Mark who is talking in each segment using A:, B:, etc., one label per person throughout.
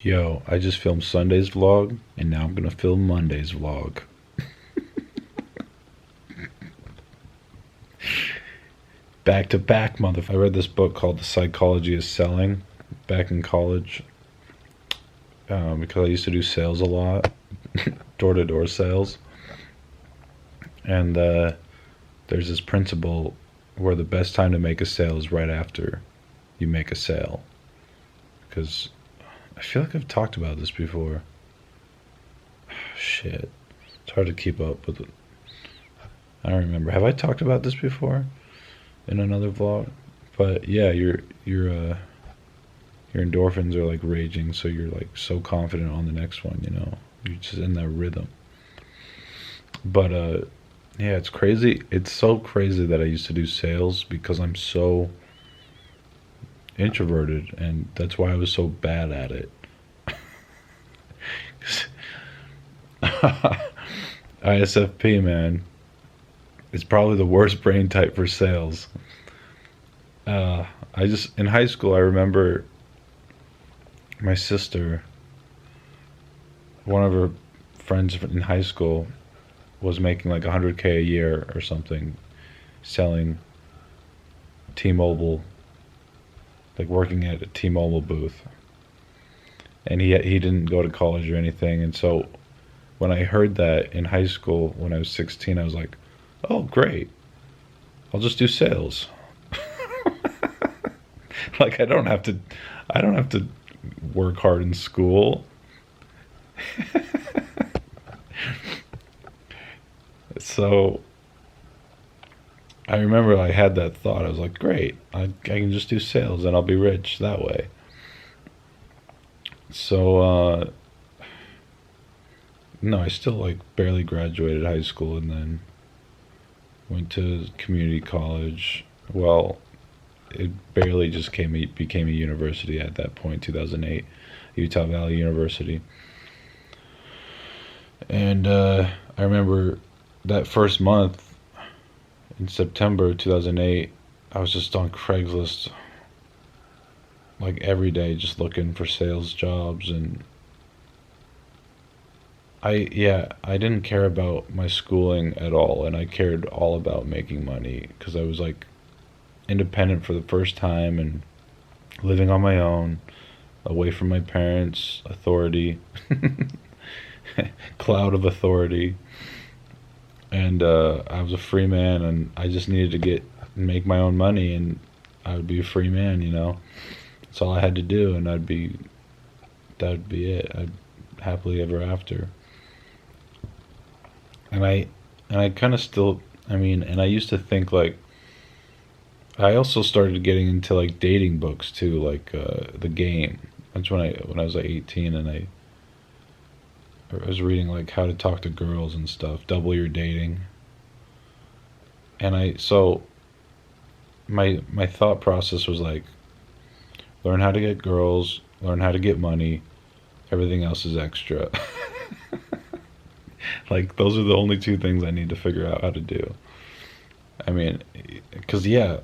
A: Yo, I just filmed Sunday's vlog, and now I'm gonna film Monday's vlog. Back to back, motherfucker. I read this book called The Psychology of Selling back in college because I used to do sales a lot, door to door sales. And there's this principle where the best time to make a sale is right after you make a sale. Because I feel like I've talked about this before. Shit. It's hard to keep up with it. I don't remember. Have I talked about this before in another vlog? But yeah, your endorphins are like raging, so you're like so confident on the next one, you know. You're just in that rhythm. But yeah, it's crazy. It's so crazy that I used to do sales because I'm so introverted, and that's why I was so bad at it. ISFP, man, is probably the worst brain type for sales. I just in high school I remember my sister, one of her friends in high school, was making like 100K a year or something, selling T-Mobile, like working at a T-Mobile booth, and he didn't go to college or anything, and so when I heard that in high school when I was 16, I was like, oh great, I'll just do sales. Like I don't have to work hard in school. So I remember I had that thought. I was like, great, I can just do sales and I'll be rich that way. So no, I still like barely graduated high school and then went to community college. Well, it barely just became a university at that point, 2008, Utah Valley University. And I remember that first month in September 2008, I was just on Craigslist like every day, just looking for sales jobs. And I didn't care about my schooling at all, and I cared all about making money because I was like independent for the first time and living on my own, away from my parents' authority, cloud of authority. And I was a free man, and I just needed to make my own money, and I would be a free man, you know. That's all I had to do, and that'd be it. I'd happily ever after. And I kind of still, I mean, and I used to think like I also started getting into like dating books too, like The Game. That's when I was like 18, and I was reading like how to talk to girls and stuff, double your dating. And so my thought process was like, learn how to get girls, learn how to get money, everything else is extra. Like those are the only two things I need to figure out how to do. I mean, because yeah,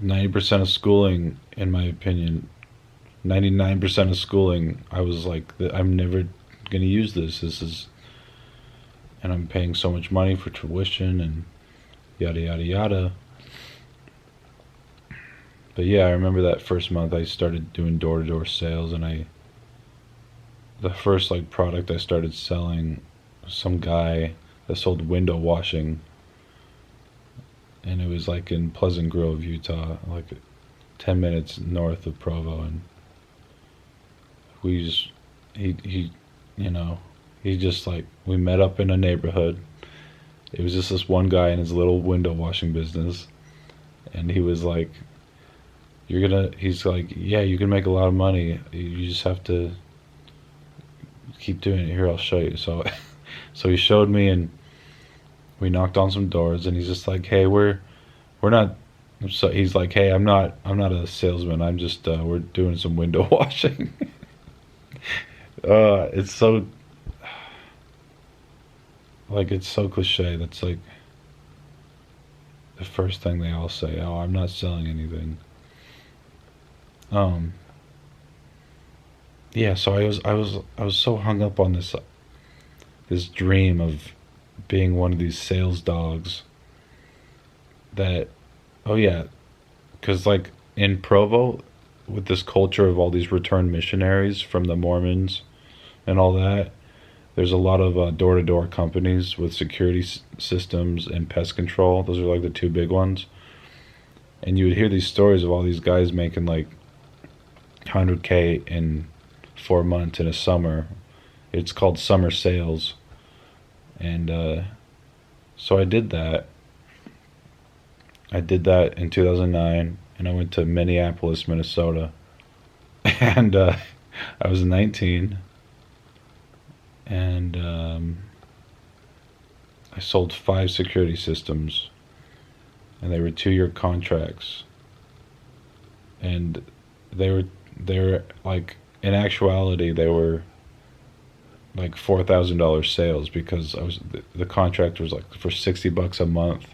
A: 90% of schooling, in my opinion, 99% of schooling, I was like, I'm never gonna use this. And I'm paying so much money for tuition and yada yada yada. But yeah, I remember that first month I started doing door to door sales, and the first like product I started selling, some guy that sold window washing, and it was like in Pleasant Grove, Utah, like 10 minutes north of Provo. And we just he you know, he just like, we met up in a neighborhood. It was just this one guy in his little window washing business, and he was like, he's like, yeah, you can make a lot of money, you just have to keep doing it. Here, I'll show you. So so he showed me, and we knocked on some doors, and he's just like, hey, we're not, so he's like, hey, I'm not a salesman, I'm just we're doing some window washing. It's so, like, it's so cliche. That's like the first thing they all say. Oh, I'm not selling anything. um yeah, so I was so hung up on this dream of being one of these sales dogs that, oh yeah, because like in Provo, with this culture of all these returned missionaries from the Mormons and all that, there's a lot of door to door companies with security systems and pest control. Those are like the two big ones. And you would hear these stories of all these guys making like 100K in 4 months in a summer. It's called summer sales. And so I did that. I did that in 2009, and I went to Minneapolis, Minnesota. And I was 19, and I sold 5 security systems, and they were 2-year contracts. And they were like, in actuality, they were like $4,000 sales because the contract was like for $60 a month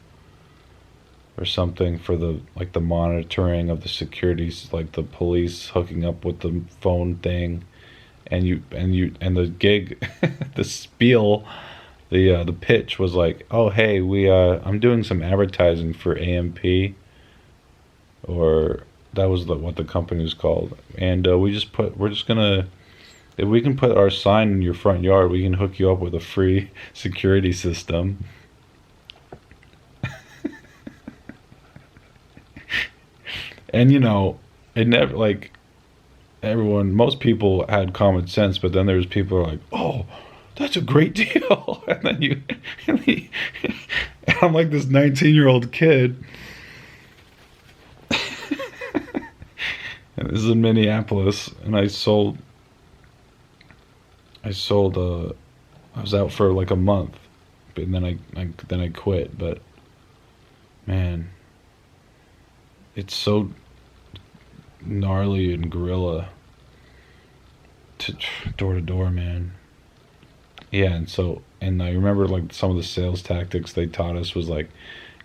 A: or something for the like the monitoring of the securities, like the police hooking up with the phone thing, and the gig, the spiel, the pitch was like, oh hey, we I'm doing some advertising for AMP, or that was what the company was called, and we're just gonna, if we can put our sign in your front yard, we can hook you up with a free security system. And it never, like, everyone, most people had common sense, but then there's people who are like, oh, that's a great deal. And then and, he, and I'm like this 19-year-old kid, and this is in Minneapolis, and I was out for like a month, but then I quit. But man, it's so gnarly and guerrilla to door to door, man. Yeah, and I remember like some of the sales tactics they taught us was like,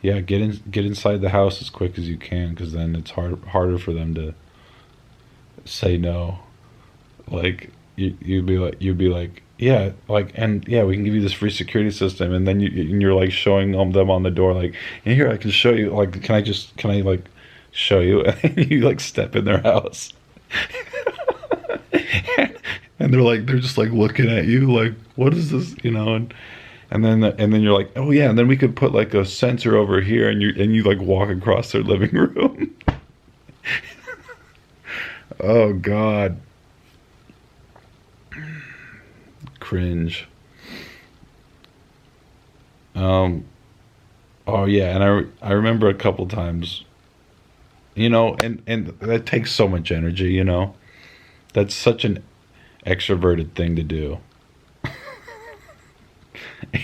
A: yeah, get inside the house as quick as you can, because then it's harder for them to say no. Like you'd be like, yeah, like, and yeah, we can give you this free security system, and then you're like showing them on the door, like, and here I can show you, like, can I like show you, and you like step in their house. And they're just like looking at you like, what is this, and then you're like, oh yeah, and then we could put like a sensor over here, and you like walk across their living room. Oh god, cringe. um oh yeah, and I remember a couple times, and that takes so much energy, that's such an extroverted thing to do.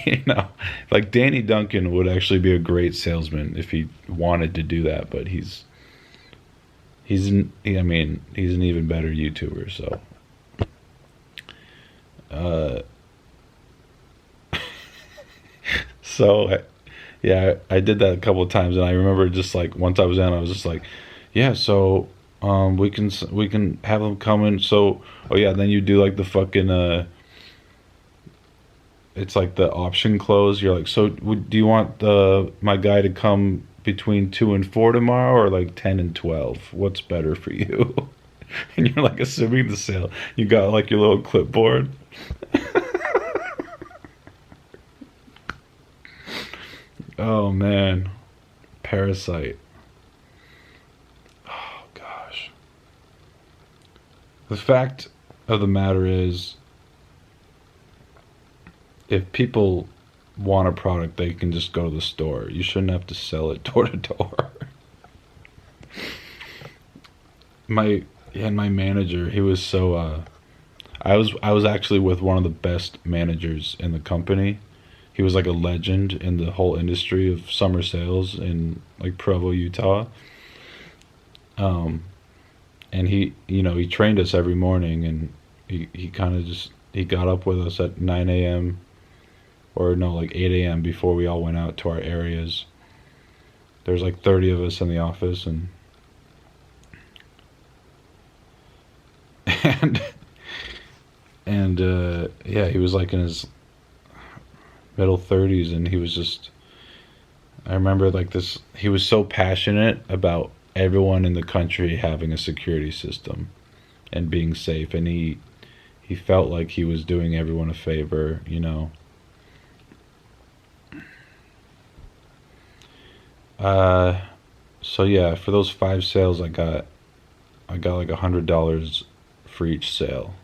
A: you know like Danny Duncan would actually be a great salesman if he wanted to do that, but I mean, he's an even better YouTuber, so uh so yeah, I did that a couple of times, and I remember just like once I was in, I was just like, yeah, so we can have them come in. So, oh yeah, then you do like the fucking it's like the option close. You're like, so do you want my guy to come between 2 and 4 tomorrow, or like 10 and 12? What's better for you? And you're like assuming the sale. You got like your little clipboard. Oh man, Parasite. Oh gosh. The fact of the matter is, if people want a product, they can just go to the store. You shouldn't have to sell it door to door. My and my manager, he was so I was actually with one of the best managers in the company. He was like a legend in the whole industry of summer sales in like Provo, Utah. Um and he trained us every morning, and he kind of just, he got up with us at 9 a.m., or no, like 8 a.m., before we all went out to our areas. There's like 30 of us in the office, and and And yeah, he was like in his middle 30s, and he was just. I remember like this. He was so passionate about everyone in the country having a security system and being safe, and he felt like he was doing everyone a favor, you know. Uh, so yeah, for those 5 sales, I got like $100 for each sale,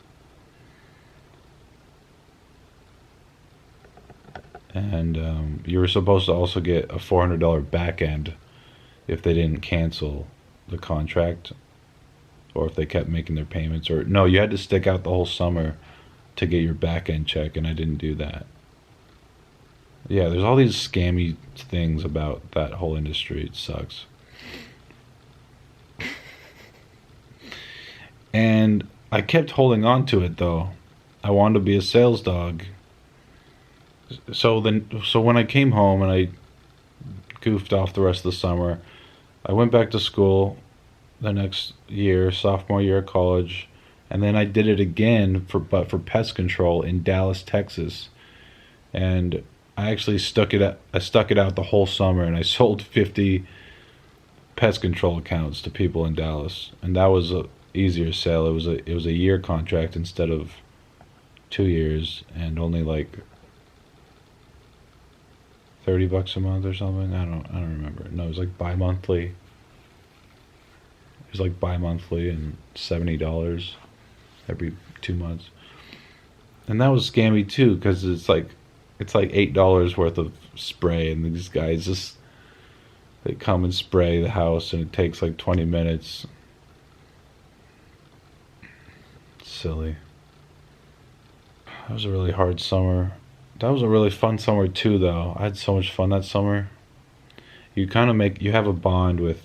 A: and you were supposed to also get a $400 back end if they didn't cancel the contract or if they kept making their payments. Or no, you had to stick out the whole summer to get your back end check, and I didn't do that. Yeah, there's all these scammy things about that whole industry. It sucks. And I kept holding on to it though. I wanted to be a sales dog. So when I came home and I goofed off the rest of the summer, I went back to school the next year, sophomore year of college, and then I did it again for pest control in Dallas, Texas. And I stuck it out the whole summer, and I sold 50 pest control accounts to people in Dallas, and that was a easier sale. It was a year contract instead of 2 years, and only like $30 a month or something. I don't remember. No, it was like bi-monthly. It was like bi-monthly and $70 every 2 months. And that was scammy too, because it's like $8 worth of spray, and these guys just they come and spray the house, and it takes like 20 minutes. Silly. That was a really hard summer. That was a really fun summer too, though. I had so much fun that summer. You have a bond with,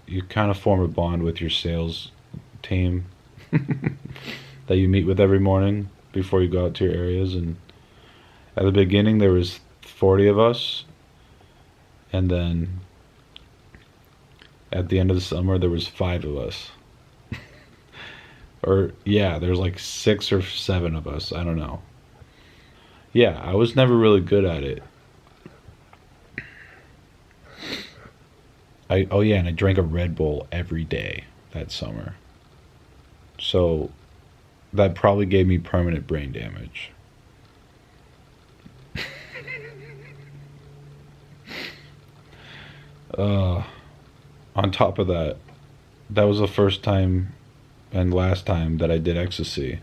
A: you kind of form a bond with your sales team that you meet with every morning before you go out to your areas. And at the beginning, there was 40 of us, and then at the end of the summer, there was 5 of us. Or yeah, there's like 6 or 7 of us. I don't know. Yeah, I was never really good at it. Oh yeah, and I drank a Red Bull every day that summer. So that probably gave me permanent brain damage. Uh, on top of that, that was the first time and last time that I did ecstasy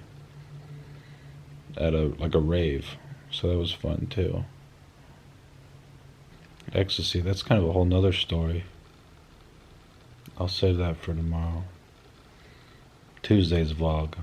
A: at a rave. So that was fun too. Ecstasy, that's kind of a whole nother story. I'll save that for tomorrow. Tuesday's vlog.